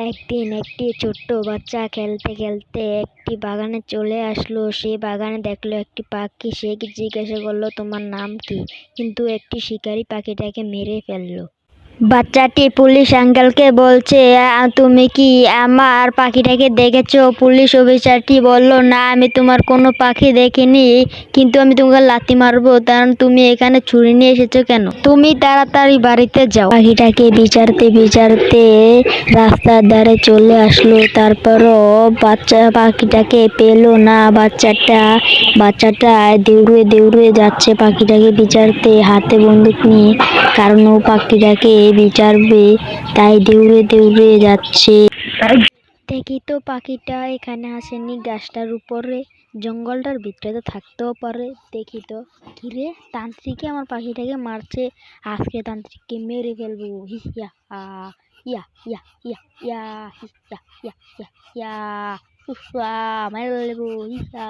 একদিন একটি ছোট্ট বাচ্চা খেলতে খেলতে একটি বাগানে চলে আসলো। সে বাগানে দেখলো একটি পাখি। সে জিজ্ঞাসা করলো, তোমার নাম কি? কিন্তু একটি শিকারী পাখিটাকে মেরে ফেললো। বাচ্চাটি পুলিশ আঙ্কেলকে বলছে, তুমি কি আমার পাখিটাকে দেখেছো?" পুলিশ অফিসারটি বলল, না, আমি তোমার কোনো পাখি দেখিনি, কিন্তু আমি তোমাকে লাথি মারবো। কারণ তুমি এখানে ছুরি নিয়ে এসেছো কেন? তুমি তাড়াতাড়ি বাড়িতে যাও। পাখিটাকে বিচারতে বিচারতে রাস্তার ধারে চলে আসলো। তারপরও পাখিটাকে পেলো না। বাচ্চাটা দৌড়ে দৌড়ে যাচ্ছে পাখিটাকে বিচারতে, হাতে বন্দুক নিয়ে। কারণ ও পাখিটাকে বিচারবে, তাই দৌড়ে দৌড়ে যাচ্ছে। দেখি তো পাখিটা এখানে আসেনি, গাছটার উপরে, জঙ্গলটার ভিতরে তো থাকতেও পারে। দেখি তো, কিরে, তান্ত্রিকে আমার পাখিটাকে মারছে। আজকে তান্ত্রিককে মেরে ফেলবো। হিয়া ইয়া ইয়া ইয়া ইয়া ইয়া ইয়া ইয়া ইয়া মেরে ফেলবো। ইয়া।